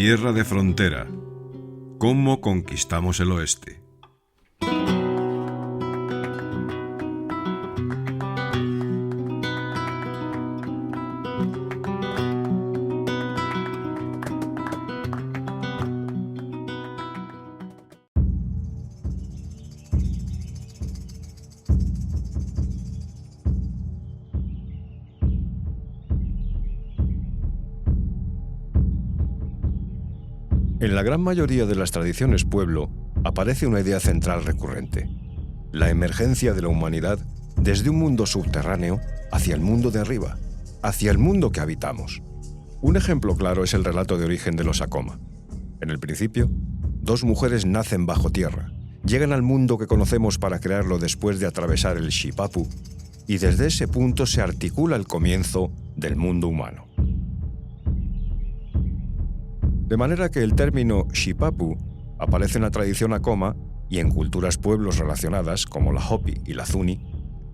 Tierra de frontera. ¿Cómo conquistamos el oeste? En la gran mayoría de las tradiciones pueblo aparece una idea central recurrente: la emergencia de la humanidad desde un mundo subterráneo hacia el mundo de arriba, hacia el mundo que habitamos. Un ejemplo claro es el relato de origen de los Acoma. En el principio, dos mujeres nacen bajo tierra, llegan al mundo que conocemos para crearlo después de atravesar el Xipapu, y desde ese punto se articula el comienzo del mundo humano. De manera que el término Xipapu aparece en la tradición Acoma y en culturas pueblos relacionadas, como la Hopi y la Zuni,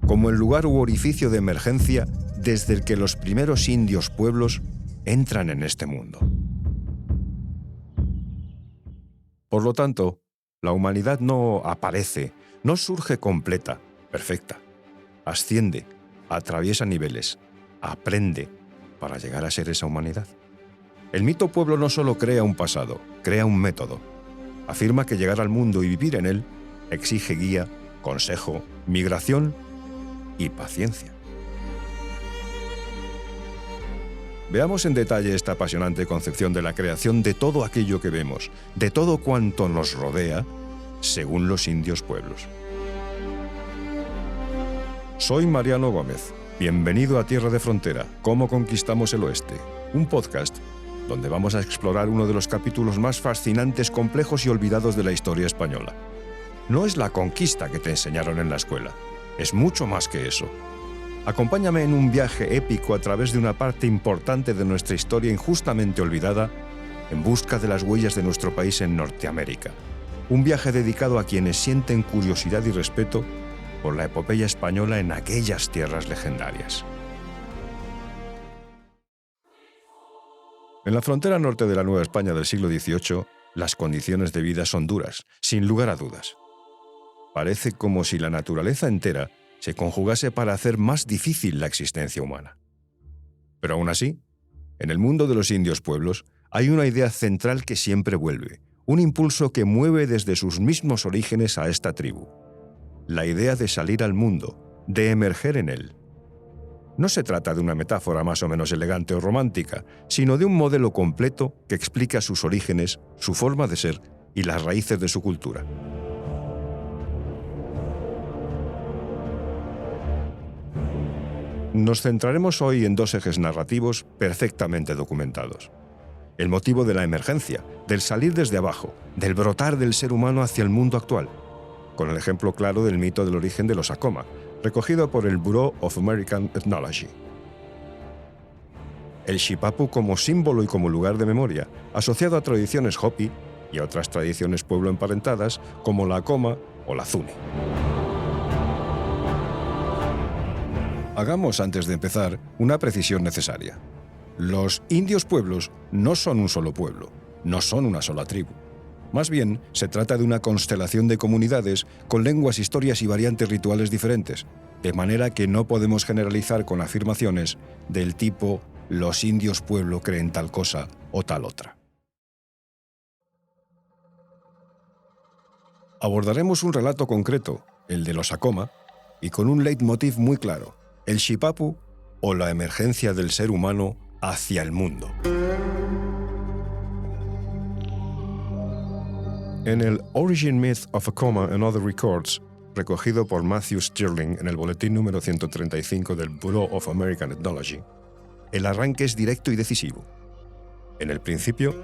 como el lugar u orificio de emergencia desde el que los primeros indios pueblos entran en este mundo. Por lo tanto, la humanidad no aparece, no surge completa, perfecta. Asciende, atraviesa niveles, aprende para llegar a ser esa humanidad. El mito pueblo no solo crea un pasado, crea un método. Afirma que llegar al mundo y vivir en él exige guía, consejo, migración y paciencia. Veamos en detalle esta apasionante concepción de la creación de todo aquello que vemos, de todo cuanto nos rodea, según los indios pueblos. Soy Mariano Gómez. Bienvenido a Tierra de Frontera, ¿Cómo conquistamos el oeste? Un podcast donde vamos a explorar uno de los capítulos más fascinantes, complejos y olvidados de la historia española. No es la conquista que te enseñaron en la escuela, es mucho más que eso. Acompáñame en un viaje épico a través de una parte importante de nuestra historia injustamente olvidada, en busca de las huellas de nuestro país en Norteamérica. Un viaje dedicado a quienes sienten curiosidad y respeto por la epopeya española en aquellas tierras legendarias. En la frontera norte de la Nueva España del siglo XVIII, las condiciones de vida son duras, sin lugar a dudas. Parece como si la naturaleza entera se conjugase para hacer más difícil la existencia humana. Pero aún así, en el mundo de los indios pueblos hay una idea central que siempre vuelve, un impulso que mueve desde sus mismos orígenes a esta tribu: la idea de salir al mundo, de emerger en él. No se trata de una metáfora más o menos elegante o romántica, sino de un modelo completo que explica sus orígenes, su forma de ser y las raíces de su cultura. Nos centraremos hoy en dos ejes narrativos perfectamente documentados: el motivo de la emergencia, del salir desde abajo, del brotar del ser humano hacia el mundo actual, con el ejemplo claro del mito del origen de los Acoma, recogido por el Bureau of American Ethnology. El Xipapu como símbolo y como lugar de memoria, asociado a tradiciones Hopi y a otras tradiciones pueblo emparentadas como la Acoma o la Zuni. Hagamos, antes de empezar, una precisión necesaria. Los indios pueblos no son un solo pueblo, no son una sola tribu. Más bien, se trata de una constelación de comunidades con lenguas, historias y variantes rituales diferentes, de manera que no podemos generalizar con afirmaciones del tipo «los indios pueblo creen tal cosa o tal otra». Abordaremos un relato concreto, el de los Acoma, y con un leitmotiv muy claro: el Xipapu o la emergencia del ser humano hacia el mundo. En el Origin Myth of Acoma and Other Records, recogido por Matthew Stirling en el boletín número 135 del Bureau of American Ethnology, el arranque es directo y decisivo. En el principio,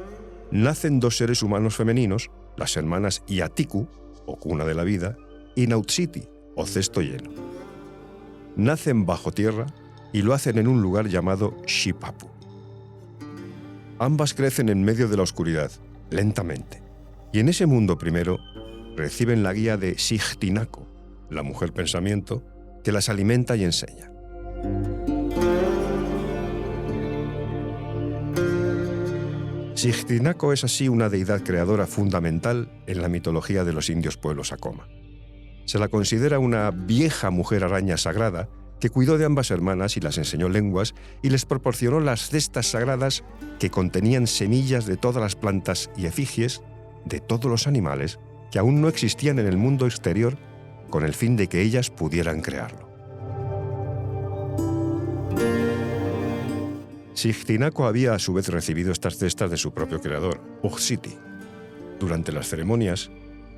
nacen dos seres humanos femeninos, las hermanas Iatiku, o cuna de la vida, y Nautsiti, o cesto lleno. Nacen bajo tierra y lo hacen en un lugar llamado Xipapu. Ambas crecen en medio de la oscuridad, lentamente. Y en ese mundo primero reciben la guía de Xixtinaco, la mujer pensamiento, que las alimenta y enseña. Xixtinaco es así una deidad creadora fundamental en la mitología de los indios pueblos Acoma. Se la considera una vieja mujer araña sagrada que cuidó de ambas hermanas y las enseñó lenguas y les proporcionó las cestas sagradas que contenían semillas de todas las plantas y efigies de todos los animales que aún no existían en el mundo exterior con el fin de que ellas pudieran crearlo. Xixtinaco había a su vez recibido estas cestas de su propio creador, Uxiti. Durante las ceremonias,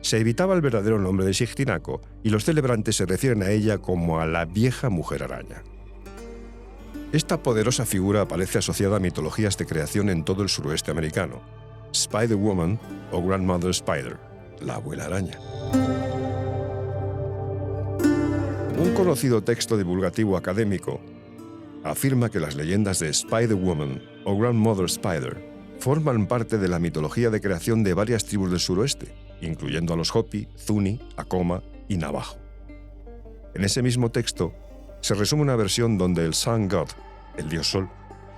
se evitaba el verdadero nombre de Xixtinaco y los celebrantes se refieren a ella como a la vieja mujer araña. Esta poderosa figura aparece asociada a mitologías de creación en todo el suroeste americano: Spider-Woman o Grandmother Spider, la abuela araña. Un conocido texto divulgativo académico afirma que las leyendas de Spider-Woman o Grandmother Spider forman parte de la mitología de creación de varias tribus del suroeste, incluyendo a los Hopi, Zuni, Acoma y Navajo. En ese mismo texto se resume una versión donde el Sun God, el dios Sol,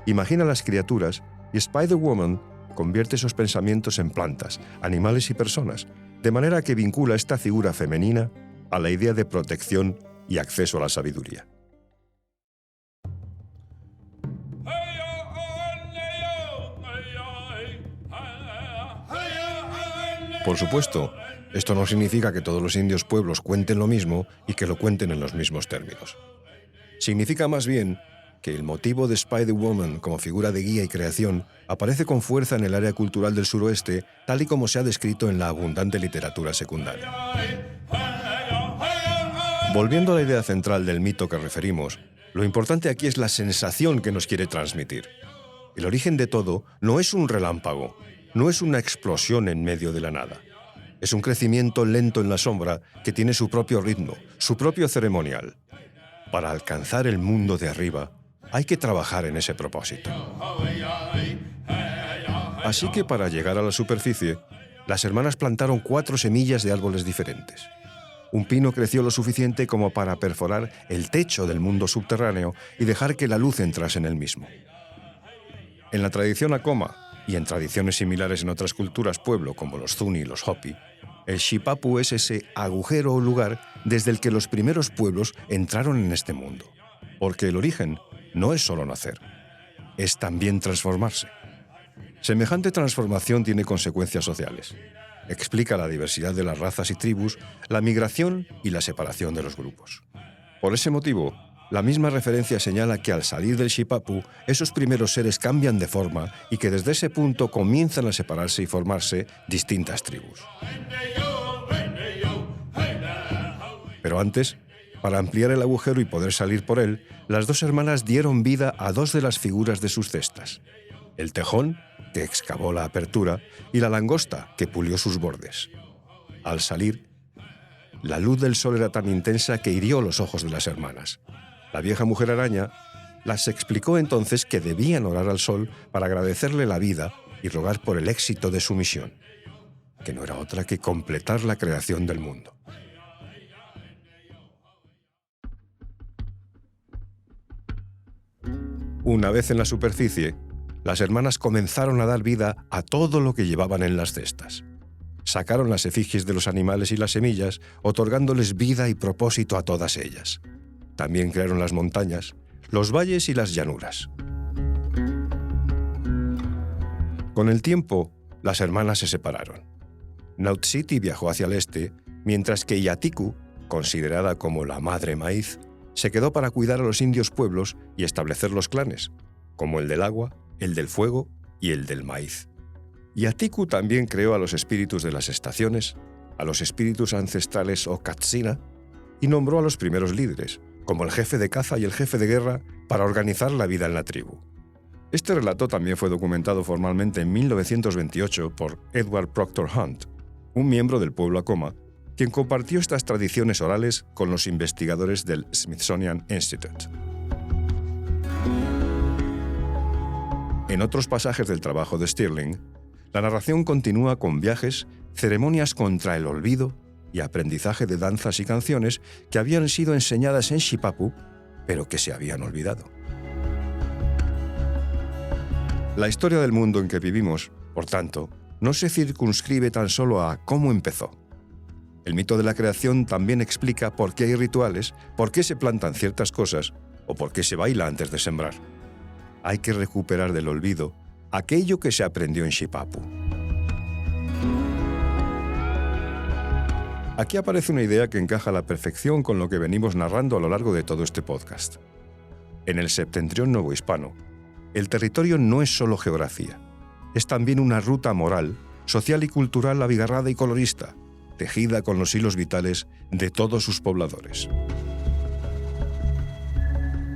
imagina las criaturas y Spider-Woman convierte esos pensamientos en plantas, animales y personas, de manera que vincula esta figura femenina a la idea de protección y acceso a la sabiduría. Por supuesto, esto no significa que todos los indios pueblos cuenten lo mismo y que lo cuenten en los mismos términos. Significa más bien que el motivo de Spider-Woman como figura de guía y creación aparece con fuerza en el área cultural del suroeste, tal y como se ha descrito en la abundante literatura secundaria. Volviendo a la idea central del mito que referimos, lo importante aquí es la sensación que nos quiere transmitir. El origen de todo no es un relámpago, no es una explosión en medio de la nada. Es un crecimiento lento en la sombra que tiene su propio ritmo, su propio ceremonial. Para alcanzar el mundo de arriba, hay que trabajar en ese propósito. Así que para llegar a la superficie, las hermanas plantaron 4 semillas de árboles diferentes. Un pino creció lo suficiente como para perforar el techo del mundo subterráneo y dejar que la luz entrase en él mismo. En la tradición Acoma, y en tradiciones similares en otras culturas pueblo como los Zuni y los Hopi, el Xipapu es ese agujero o lugar desde el que los primeros pueblos entraron en este mundo. Porque el origen no es solo nacer, es también transformarse. Semejante transformación tiene consecuencias sociales. Explica la diversidad de las razas y tribus, la migración y la separación de los grupos. Por ese motivo, la misma referencia señala que al salir del Xipapu, esos primeros seres cambian de forma y que desde ese punto comienzan a separarse y formarse distintas tribus. Pero antes, para ampliar el agujero y poder salir por él, las 2 hermanas dieron vida a 2 de las figuras de sus cestas: el tejón, que excavó la apertura, y la langosta, que pulió sus bordes. Al salir, la luz del sol era tan intensa que hirió los ojos de las hermanas. La vieja mujer araña las explicó entonces que debían orar al sol para agradecerle la vida y rogar por el éxito de su misión, que no era otra que completar la creación del mundo. Una vez en la superficie, las hermanas comenzaron a dar vida a todo lo que llevaban en las cestas. Sacaron las efigies de los animales y las semillas, otorgándoles vida y propósito a todas ellas. También crearon las montañas, los valles y las llanuras. Con el tiempo, las hermanas se separaron. Nautsiti viajó hacia el este, mientras que Yatiku, considerada como la madre maíz, se quedó para cuidar a los indios pueblos y establecer los clanes, como el del agua, el del fuego y el del maíz. Yatiku también creó a los espíritus de las estaciones, a los espíritus ancestrales o Katsina, y nombró a los primeros líderes, como el jefe de caza y el jefe de guerra, para organizar la vida en la tribu. Este relato también fue documentado formalmente en 1928 por Edward Proctor Hunt, un miembro del pueblo Acoma, quien compartió estas tradiciones orales con los investigadores del Smithsonian Institute. En otros pasajes del trabajo de Stirling, la narración continúa con viajes, ceremonias contra el olvido y aprendizaje de danzas y canciones que habían sido enseñadas en Xipapu, pero que se habían olvidado. La historia del mundo en que vivimos Por tanto, no se circunscribe tan solo a cómo empezó. El mito de la creación también explica por qué hay rituales, por qué se plantan ciertas cosas o por qué se baila antes de sembrar. Hay que recuperar del olvido aquello que se aprendió en Xipapu. Aquí aparece una idea que encaja a la perfección con lo que venimos narrando a lo largo de todo este podcast. En el septentrión novohispano, el territorio no es solo geografía, es también una ruta moral, social y cultural abigarrada y colorista, tejida con los hilos vitales de todos sus pobladores.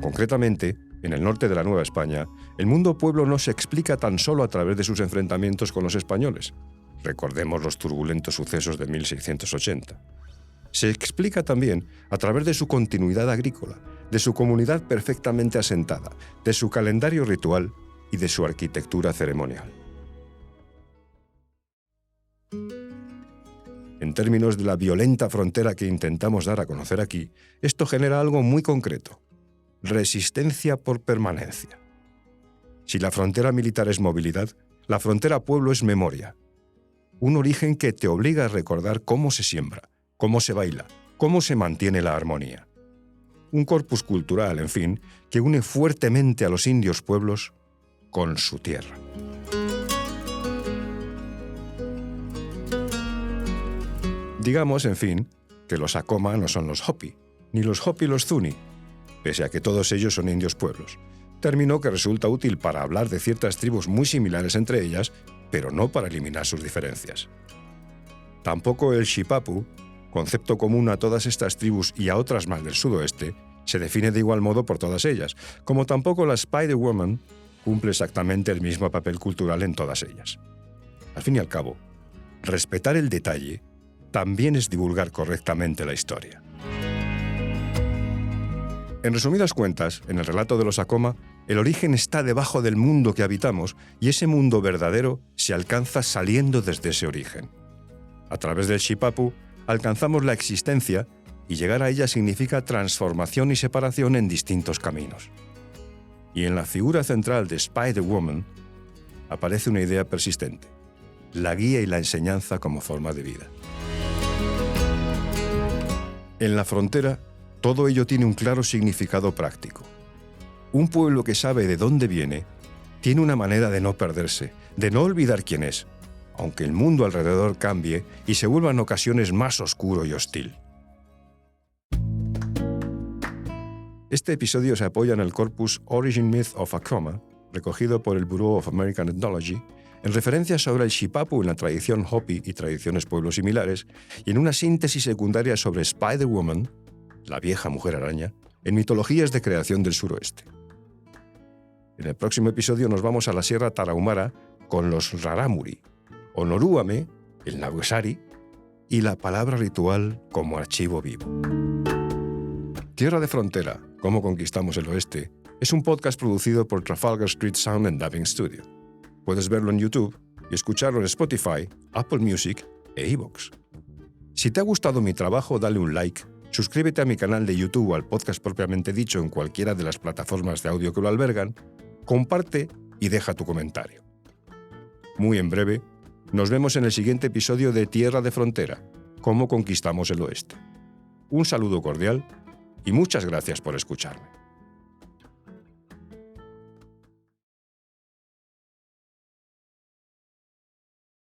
Concretamente, en el norte de la Nueva España, el mundo pueblo no se explica tan solo a través de sus enfrentamientos con los españoles. Recordemos los turbulentos sucesos de 1680. Se explica también a través de su continuidad agrícola, de su comunidad perfectamente asentada, de su calendario ritual y de su arquitectura ceremonial. En términos de la violenta frontera que intentamos dar a conocer aquí, esto genera algo muy concreto: resistencia por permanencia. Si la frontera militar es movilidad, la frontera pueblo es memoria. Un origen que te obliga a recordar cómo se siembra, cómo se baila, cómo se mantiene la armonía. Un corpus cultural, en fin, que une fuertemente a los indios pueblos con su tierra. Digamos, en fin, que los Acoma no son los Hopi, ni los Hopi los Zuni, pese a que todos ellos son indios pueblos, término que resulta útil para hablar de ciertas tribus muy similares entre ellas, pero no para eliminar sus diferencias. Tampoco el Xipapu, concepto común a todas estas tribus y a otras más del sudoeste, se define de igual modo por todas ellas, como tampoco la Spider-Woman cumple exactamente el mismo papel cultural en todas ellas. Al fin y al cabo, respetar el detalle también es divulgar correctamente la historia. En resumidas cuentas, en el relato de los Acoma, el origen está debajo del mundo que habitamos y ese mundo verdadero se alcanza saliendo desde ese origen. A través del Xipapu alcanzamos la existencia y llegar a ella significa transformación y separación en distintos caminos. Y en la figura central de Spider-Woman aparece una idea persistente: la guía y la enseñanza como forma de vida. En la frontera, todo ello tiene un claro significado práctico. Un pueblo que sabe de dónde viene tiene una manera de no perderse, de no olvidar quién es, aunque el mundo alrededor cambie y se vuelva en ocasiones más oscuro y hostil. Este episodio se apoya en el corpus Origin Myth of Acoma, recogido por el Bureau of American Ethnology, en referencias sobre el Xipapu en la tradición Hopi y tradiciones pueblos similares, y en una síntesis secundaria sobre Spider-Woman, la vieja mujer araña, en mitologías de creación del suroeste. En el próximo episodio nos vamos a la Sierra Tarahumara con los Rarámuri, Onorúame, el Nagüesari y la palabra ritual como archivo vivo. Tierra de Frontera, cómo conquistamos el oeste, es un podcast producido por Trafalgar Street Sound and Dubbing Studio. Puedes verlo en YouTube y escucharlo en Spotify, Apple Music e iVoox. Si te ha gustado mi trabajo, dale un like, suscríbete a mi canal de YouTube o al podcast propiamente dicho en cualquiera de las plataformas de audio que lo albergan, comparte y deja tu comentario. Muy en breve, nos vemos en el siguiente episodio de Tierra de Frontera, cómo conquistamos el oeste. Un saludo cordial y muchas gracias por escucharme.